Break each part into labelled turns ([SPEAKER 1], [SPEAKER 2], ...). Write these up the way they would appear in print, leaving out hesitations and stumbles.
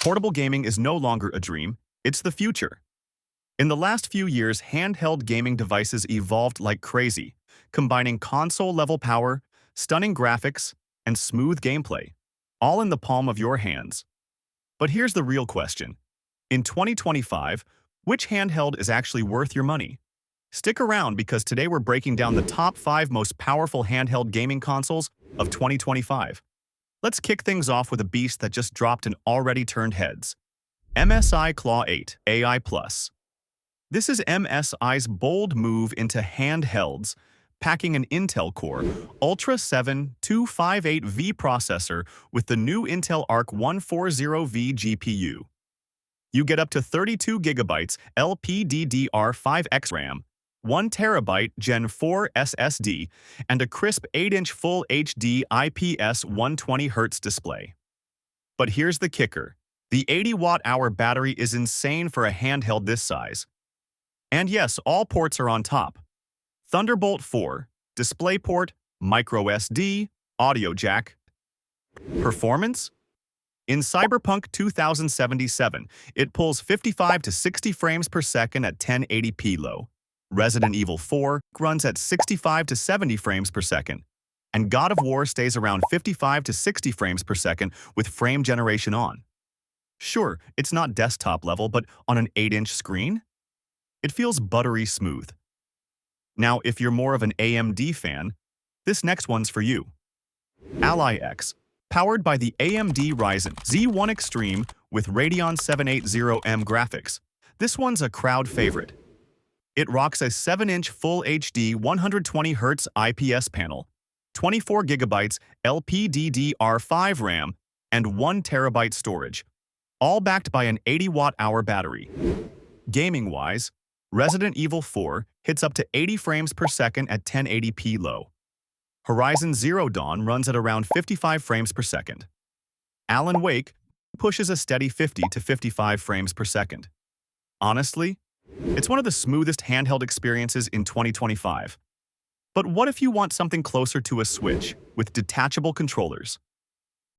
[SPEAKER 1] Portable gaming is no longer a dream, it's the future. In the last few years, handheld gaming devices evolved like crazy, combining console-level power, stunning graphics, and smooth gameplay, all in the palm of your hands. But here's the real question. In 2025, which handheld is actually worth your money? Stick around because today we're breaking down the top 5 most powerful handheld gaming consoles of 2025. Let's kick things off with a beast that just dropped and already turned heads. MSI Claw 8 AI Plus. This is MSI's bold move into handhelds, packing an Intel Core Ultra 7 258V processor with the new Intel Arc 140V GPU. You get up to 32GB LPDDR5X RAM, 1TB Gen 4 SSD, and a crisp 8-inch Full HD IPS 120Hz display. But here's the kicker. The 80-watt-hour battery is insane for a handheld this size. And yes, all ports are on top. Thunderbolt 4, DisplayPort, microSD, audio jack. Performance? In Cyberpunk 2077, it pulls 55 to 60 frames per second at 1080p low. Resident Evil 4 runs at 65 to 70 frames per second. And God of War stays around 55 to 60 frames per second with frame generation on. Sure, it's not desktop level, but on an 8-inch screen, it feels buttery smooth. Now, if you're more of an AMD fan, this next one's for you. Ally X, powered by the AMD Ryzen Z1 Extreme with Radeon 780M graphics. This one's a crowd favorite. It rocks a 7-inch Full HD 120Hz IPS panel, 24GB LPDDR5 RAM, and 1TB storage, all backed by an 80-watt-hour battery. Gaming-wise, Resident Evil 4 hits up to 80 frames per second at 1080p low. Horizon Zero Dawn runs at around 55 frames per second. Alan Wake pushes a steady 50 to 55 frames per second. Honestly, it's one of the smoothest handheld experiences in 2025. But what if you want something closer to a Switch with detachable controllers?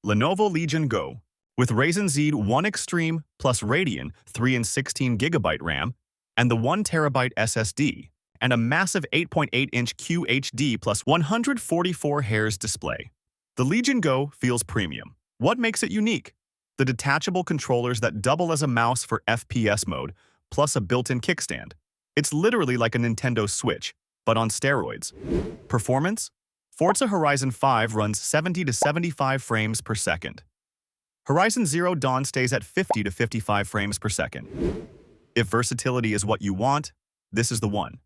[SPEAKER 1] Lenovo Legion Go, with Ryzen Z1 Extreme plus Radeon 3 and 16GB RAM, and the 1TB SSD, and a massive 8.8-inch QHD plus 144 Hz display. The Legion Go feels premium. What makes it unique? The detachable controllers that double as a mouse for FPS mode, plus a built-in kickstand. It's literally like a Nintendo Switch, but on steroids. Performance? Forza Horizon 5 runs 70 to 75 frames per second. Horizon Zero Dawn stays at 50 to 55 frames per second. If versatility is what you want, this is the one.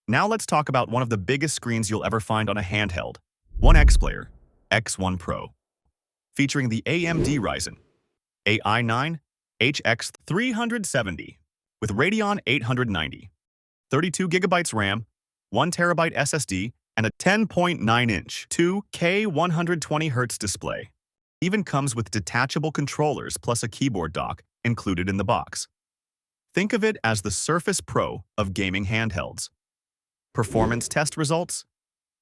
[SPEAKER 1] Now let's talk about one of the biggest screens you'll ever find on a handheld, Onexplayer X1 Pro. Featuring the AMD Ryzen AI9 HX 370 with Radeon 890, 32GB RAM, 1TB SSD, and a 10.9-inch 2K 120Hz display. Even comes with detachable controllers plus a keyboard dock included in the box. Think of it as the Surface Pro of gaming handhelds. Performance test results?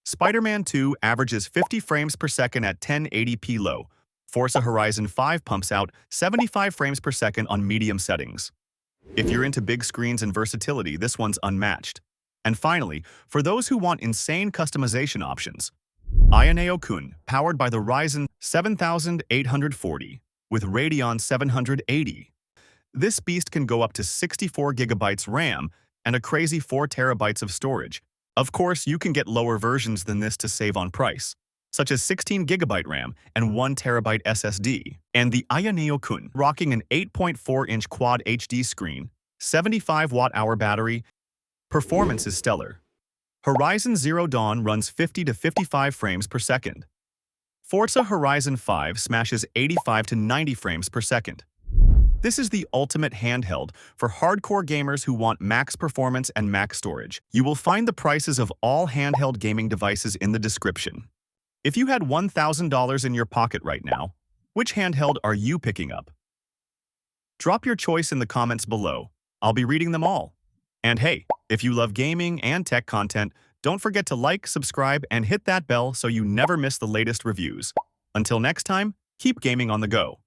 [SPEAKER 1] Spider-Man 2 averages 50 frames per second at 1080p low. Forza Horizon 5 pumps out 75 frames per second on medium settings. If you're into big screens and versatility, this one's unmatched. And finally, for those who want insane customization options, Ayaneo Kun, powered by the Ryzen 7840 with Radeon 780. This beast can go up to 64GB RAM and a crazy 4TB of storage. Of course, you can get lower versions than this to save on price, such as 16GB RAM and 1TB SSD. And the Ayaneo Kun, rocking an 8.4-inch Quad HD screen, 75-watt-hour battery. Performance is stellar. Horizon Zero Dawn runs 50 to 55 frames per second. Forza Horizon 5 smashes 85 to 90 frames per second. This is the ultimate handheld for hardcore gamers who want max performance and max storage. You will find the prices of all handheld gaming devices in the description. If you had $1,000 in your pocket right now, which handheld are you picking up? Drop your choice in the comments below. I'll be reading them all. And hey, if you love gaming and tech content, don't forget to like, subscribe, and hit that bell so you never miss the latest reviews. Until next time, keep gaming on the go.